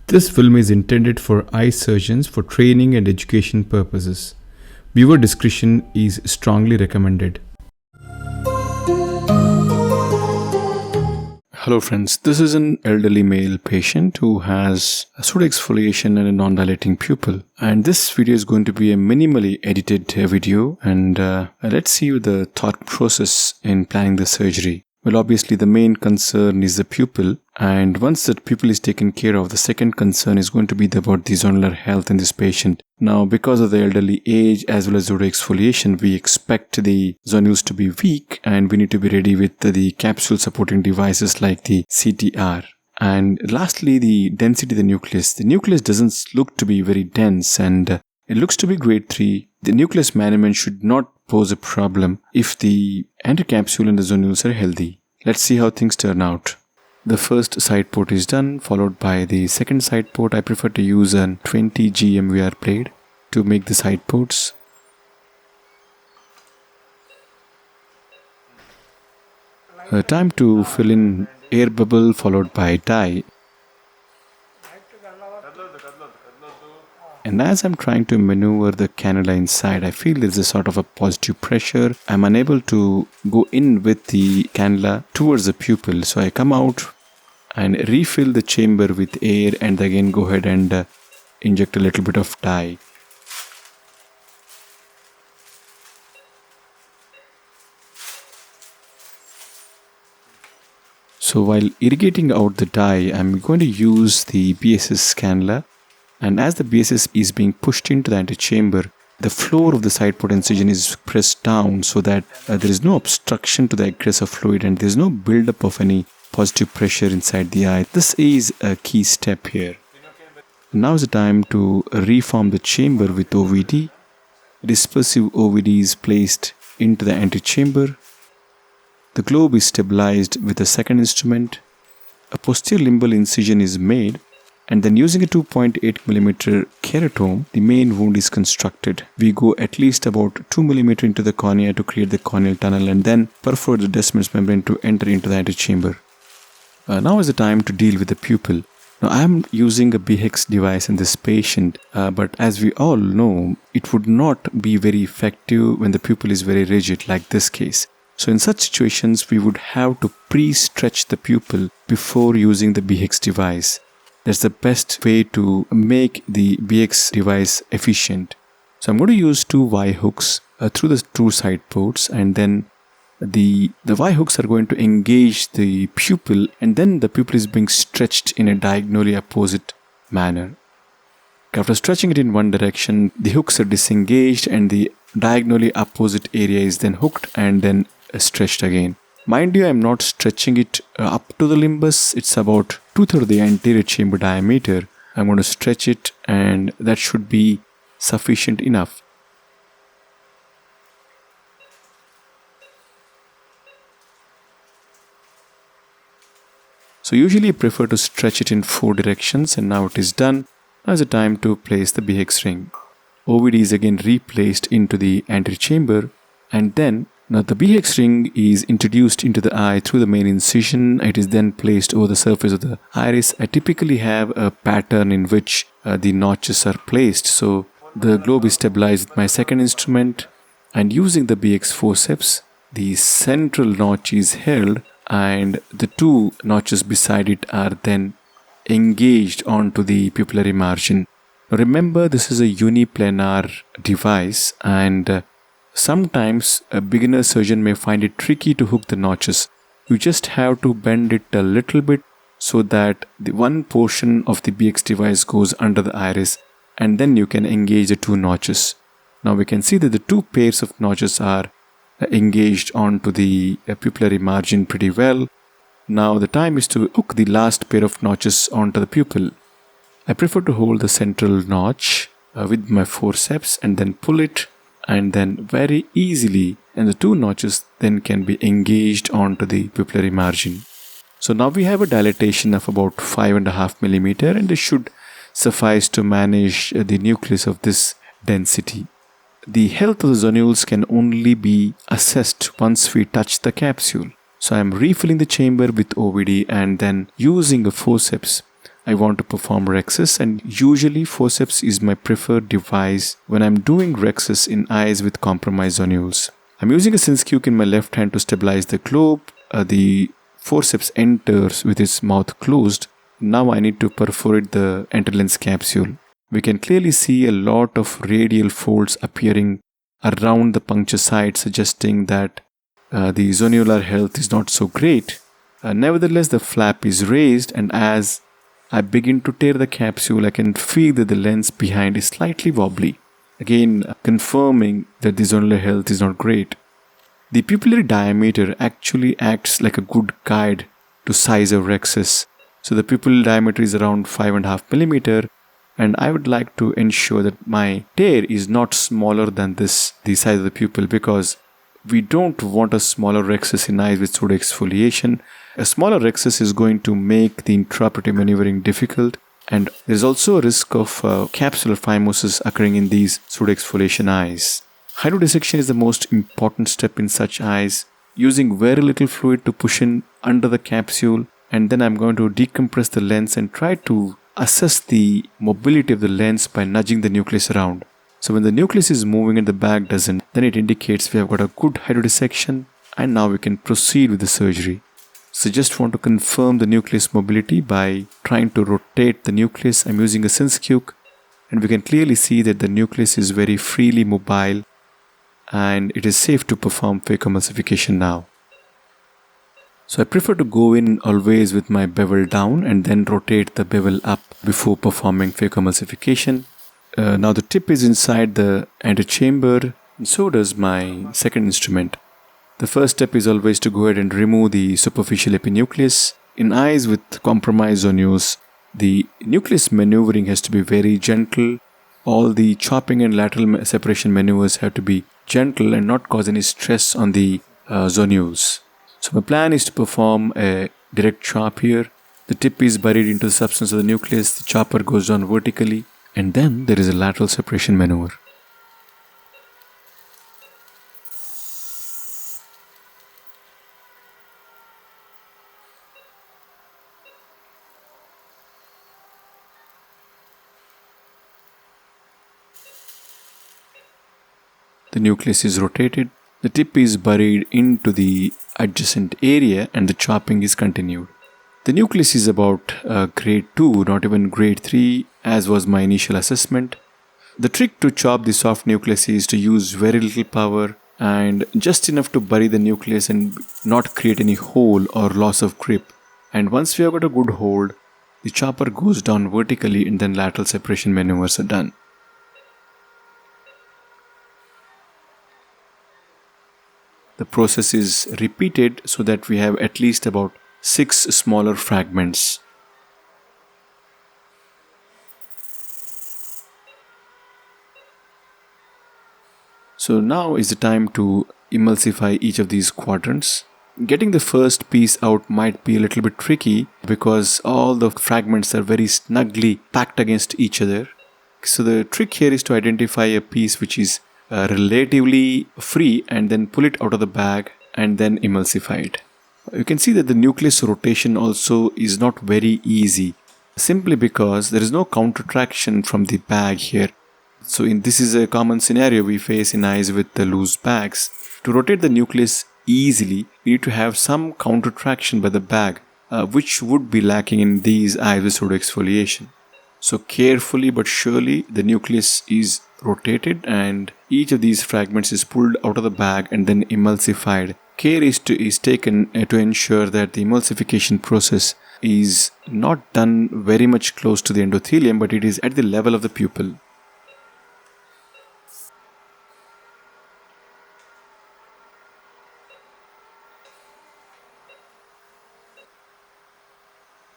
This film is intended for eye surgeons for training and education purposes. Viewer discretion is strongly recommended. Hello friends, this is an elderly male patient who has a pseudoexfoliation and a non-dilating pupil. And this video is going to be a minimally edited video, and let's see the thought process in planning the surgery. Well, obviously the main concern is the pupil, and once that pupil is taken care of, the second concern is going to be about the zonular health in this patient. Now, because of the elderly age as well as pseudoexfoliation, we expect the zonules to be weak, and we need to be ready with the capsule supporting devices like the CTR. And lastly, the density of the nucleus. The nucleus doesn't look to be very dense, and it looks to be grade 3. The nucleus management should not pose a problem if the anticapsule and the zonules are healthy. Let's see how things turn out. The first side port is done, followed by the second side port. I prefer to use a 20 GMVR blade to make the side ports. Time to fill in air bubble followed by dye. And as I'm trying to maneuver the cannula inside, I feel there's a sort of a positive pressure. I'm unable to go in with the cannula towards the pupil. So I come out and refill the chamber with air and again go ahead and inject a little bit of dye. So while irrigating out the dye, I'm going to use the BSS cannula. And as the BSS is being pushed into the antechamber, the floor of the side port incision is pressed down so that there is no obstruction to the aggressive fluid and there is no buildup of any positive pressure inside the eye. This is a key step here. Now is the time to reform the chamber with OVD. Dispersive OVD is placed into the antechamber. The globe is stabilized with a second instrument. A posterior limbal incision is made. And then using a 2.8mm keratome, the main wound is constructed. We go at least about 2mm into the cornea to create the corneal tunnel and then perforate the Descemet's membrane to enter into the antechamber. Now is the time to deal with the pupil. Now I am using a Bhex device in this patient, but as we all know, it would not be very effective when the pupil is very rigid like this case. So in such situations, we would have to pre-stretch the pupil before using the Bhex device. That's the best way to make the Bhex device efficient. So I'm going to use 2 Y hooks through the 2 side ports, and then the Y hooks are going to engage the pupil, and then the pupil is being stretched in a diagonally opposite manner. After stretching it in one direction, the hooks are disengaged and the diagonally opposite area is then hooked and then stretched again. Mind you, I'm not stretching it up to the limbus. It's about 2/3 of the anterior chamber diameter. I'm going to stretch it and that should be sufficient enough. So usually I prefer to stretch it in 4 directions, and now it is done. Now is the time to place the Bhex ring. OVD is again replaced into the anterior chamber, and then now the Bhex ring is introduced into the eye through the main incision. It is then placed over the surface of the iris. I typically have a pattern in which the notches are placed. So the globe is stabilized with my second instrument, and using the Bhex forceps, the central notch is held and the 2 notches beside it are then engaged onto the pupillary margin. Remember, this is a uniplanar device, and sometimes a beginner surgeon may find it tricky to hook the notches. You just have to bend it a little bit so that the one portion of the Bhex device goes under the iris, and then you can engage the 2 notches. Now we can see that the 2 pairs of notches are engaged onto the pupillary margin pretty well. Now the time is to hook the last pair of notches onto the pupil. I prefer to hold the central notch with my forceps and then pull it, and then very easily, and the 2 notches then can be engaged onto the pupillary margin. So now we have a dilatation of about 5.5mm, and this should suffice to manage the nucleus of this density. The health of the zonules can only be assessed once we touch the capsule. So I am refilling the chamber with OVD and then using a forceps I want to perform rexes, and usually forceps is my preferred device when I'm doing rexes in eyes with compromised zonules. I'm using a SenseQ in my left hand to stabilize the globe. The forceps enters with its mouth closed. Now I need to perforate the enterlens capsule. We can clearly see a lot of radial folds appearing around the puncture site, suggesting that the zonular health is not so great. Nevertheless, the flap is raised, and as I begin to tear the capsule, I can feel that the lens behind is slightly wobbly, again confirming that the zonular health is not great. The pupillary diameter actually acts like a good guide to size of rexes. So the pupil diameter is around 5.5 millimeter, and I would like to ensure that my tear is not smaller than the size of the pupil, because we don't want a smaller rexus in eyes with pseudoexfoliation. A smaller rexus is going to make the intraoperative maneuvering difficult, and there's also a risk of capsular phimosis occurring in these pseudoexfoliation eyes. Hydrodissection is the most important step in such eyes, using very little fluid to push in under the capsule, and then I'm going to decompress the lens and try to assess the mobility of the lens by nudging the nucleus around. So when the nucleus is moving and the bag doesn't, then it indicates we have got a good hydrodissection, and now we can proceed with the surgery. So just want to confirm the nucleus mobility by trying to rotate the nucleus. I'm using a SenseQ, and we can clearly see that the nucleus is very freely mobile, and it is safe to perform phacoemulsification now. So I prefer to go in always with my bevel down and then rotate the bevel up before performing phacoemulsification. Now the tip is inside the antechamber, and so does my second instrument. The first step is always to go ahead and remove the superficial epinucleus. In eyes with compromised zonules, the nucleus maneuvering has to be very gentle. All the chopping and lateral separation maneuvers have to be gentle and not cause any stress on the zonules. So my plan is to perform a direct chop here. The tip is buried into the substance of the nucleus, the chopper goes down vertically, and then there is a lateral separation maneuver. The nucleus is rotated, the tip is buried into the adjacent area, and the chopping is continued. The nucleus is about grade 2, not even grade 3, as was my initial assessment. The trick to chop the soft nucleus is to use very little power and just enough to bury the nucleus and not create any hole or loss of grip. And once we have got a good hold, the chopper goes down vertically, and then lateral separation maneuvers are done. The process is repeated so that we have at least about 6 smaller fragments. So now is the time to emulsify each of these quadrants. Getting the first piece out might be a little bit tricky because all the fragments are very snugly packed against each other. So the trick here is to identify a piece which is relatively free and then pull it out of the bag and then emulsify it. You can see that the nucleus rotation also is not very easy, simply because there is no counter traction from the bag here. So this is a common scenario we face in eyes with the loose bags. To rotate the nucleus easily, we need to have some counter traction by the bag, which would be lacking in these eyes with pseudoexfoliation. So carefully but surely the nucleus is rotated and each of these fragments is pulled out of the bag and then emulsified. Care is taken to ensure that the emulsification process is not done very much close to the endothelium, but it is at the level of the pupil.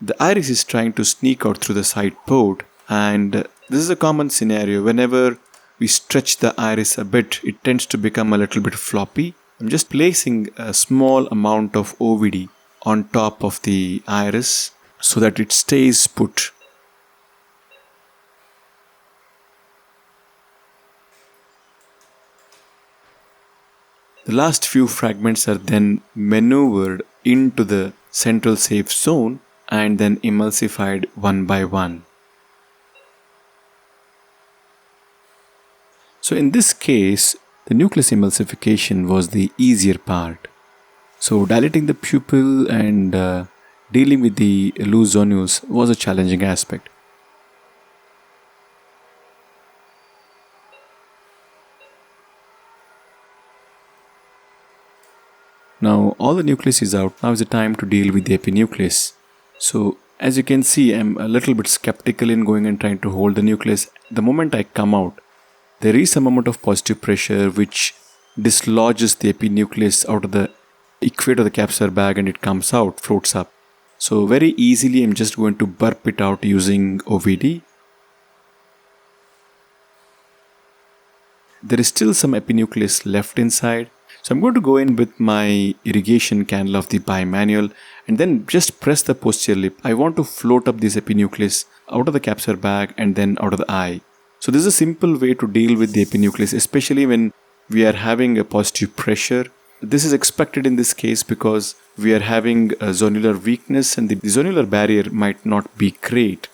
The iris is trying to sneak out through the side port, and this is a common scenario. Whenever we stretch the iris a bit, it tends to become a little bit floppy. I'm just placing a small amount of OVD on top of the iris so that it stays put. The last few fragments are then maneuvered into the central safe zone, and then emulsified one by one. So in this case, the nucleus emulsification was the easier part. So dilating the pupil and dealing with the loose zonules was a challenging aspect. Now all the nucleus is out. Now is the time to deal with the epinucleus. So as you can see, I'm a little bit skeptical in going and trying to hold the nucleus. The moment I come out, there is some amount of positive pressure which dislodges the epinucleus out of the equator of the capsular bag, and it comes out, floats up. So very easily I'm just going to burp it out using OVD. There is still some epinucleus left inside. So I'm going to go in with my irrigation cannula of the bimanual and then just press the posterior lip. I want to float up this epinucleus out of the capsular bag and then out of the eye. So this is a simple way to deal with the epinucleus, especially when we are having a positive pressure. This is expected in this case because we are having a zonular weakness and the zonular barrier might not be great.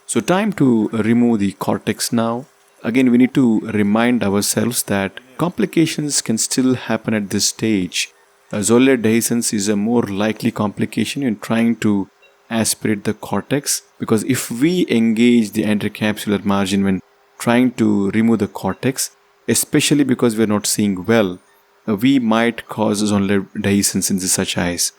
So time to remove the cortex now. Again, we need to remind ourselves that complications can still happen at this stage. Zonular dehiscence is a more likely complication in trying to aspirate the cortex, because if we engage the anterocapsular margin when trying to remove the cortex, especially because we are not seeing well, we might cause zonular dehiscence in such eyes.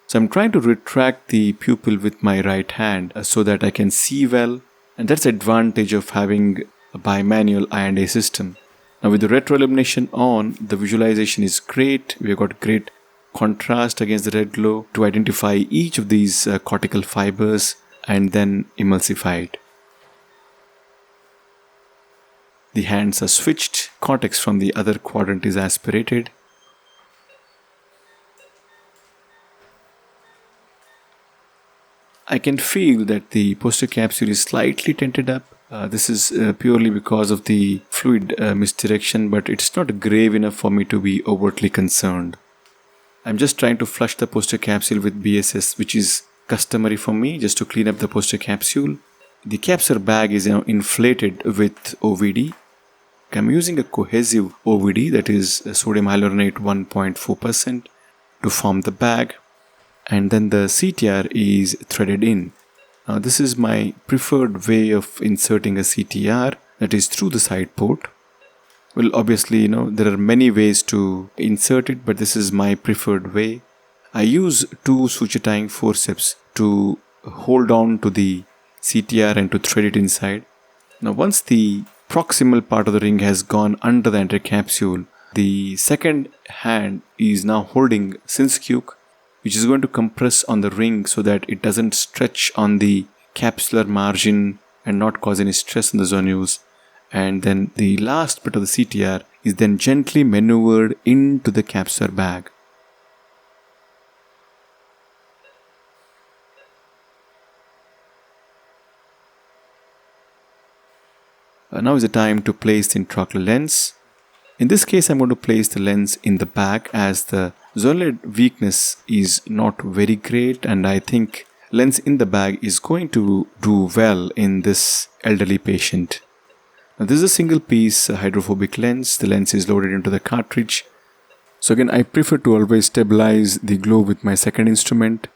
So I'm trying to retract the pupil with my right hand so that I can see well, and that's the advantage of having a bimanual I&A system. Now with the retroillumination on, the visualization is great. We have got great contrast against the red glow to identify each of these cortical fibers and then emulsify it. The hands are switched, cortex from the other quadrant is aspirated. I can feel that the posterior capsule is slightly tented up. This is purely because of the fluid misdirection, but it's not grave enough for me to be overtly concerned. I'm just trying to flush the posterior capsule with BSS, which is customary for me, just to clean up the posterior capsule. The capsular bag is now inflated with OVD. I'm using a cohesive OVD, that is sodium hyaluronate 1.4%, to form the bag, and then the CTR is threaded in. Now this is my preferred way of inserting a CTR, that is through the side port. Well, obviously, there are many ways to insert it, but this is my preferred way. I use two suture tying forceps to hold on to the CTR and to thread it inside. Now once the proximal part of the ring has gone under the anterior capsule, the second hand is now holding Sinskuk, which is going to compress on the ring so that it doesn't stretch on the capsular margin and not cause any stress on the zonules. And then the last bit of the CTR is then gently maneuvered into the capsular bag. Now is the time to place the intraocular lens. In this case, I'm going to place the lens in the bag as the zonular weakness is not very great, and I think lens in the bag is going to do well in this elderly patient. Now this is a single piece hydrophobic lens. The lens is loaded into the cartridge. So again, I prefer to always stabilize the globe with my second instrument.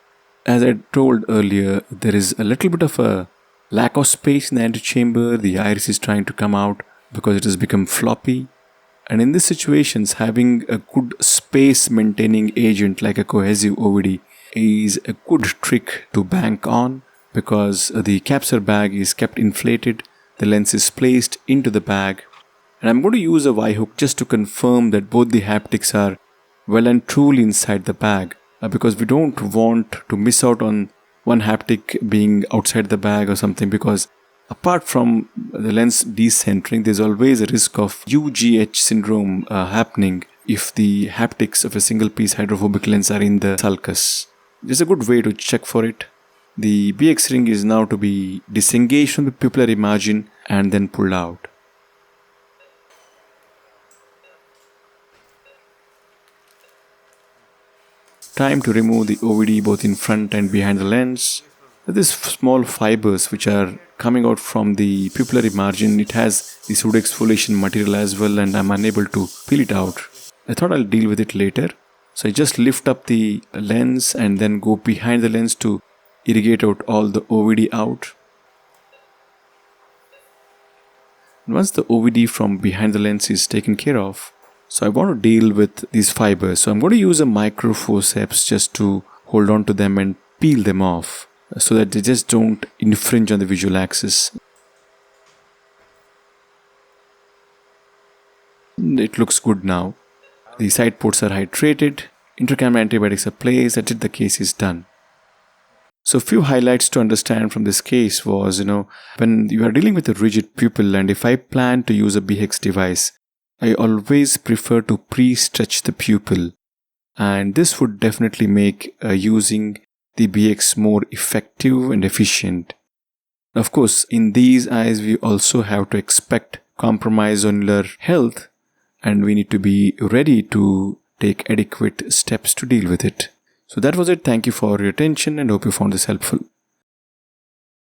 As I told earlier, there is a little bit of a lack of space in the antechamber. The iris is trying to come out because it has become floppy. And in these situations, having a good space maintaining agent like a cohesive OVD is a good trick to bank on, because the capsular bag is kept inflated, the lens is placed into the bag, and I'm going to use a Y-hook just to confirm that both the haptics are well and truly inside the bag, because we don't want to miss out on one haptic being outside the bag or something, because apart from the lens decentering, there's always a risk of UGH syndrome happening if the haptics of a single piece hydrophobic lens are in the sulcus. There's a good way to check for it. The Bhex ring is now to be disengaged from the pupillary margin and then pulled out. time to remove the OVD both in front and behind the lens. These small fibers which are coming out from the pupillary margin, it has the pseudoexfoliation material as well, and I'm unable to peel it out. I thought I'll deal with it later. So I just lift up the lens and then go behind the lens to irrigate out all the OVD out. Once the OVD from behind the lens is taken care of, so I want to deal with these fibers. So I'm going to use a micro forceps just to hold on to them and peel them off so that they just don't infringe on the visual axis. It looks good now. The side ports are hydrated, intercamera antibiotics are placed, that's it, the case is done. So a few highlights to understand from this case was, when you are dealing with a rigid pupil, and if I plan to use a Bhex device, I always prefer to pre-stretch the pupil, and this would definitely make using the Bhex more effective and efficient. Of course, in these eyes, we also have to expect compromise on ocular health, and we need to be ready to take adequate steps to deal with it. So that was it. Thank you for your attention and hope you found this helpful.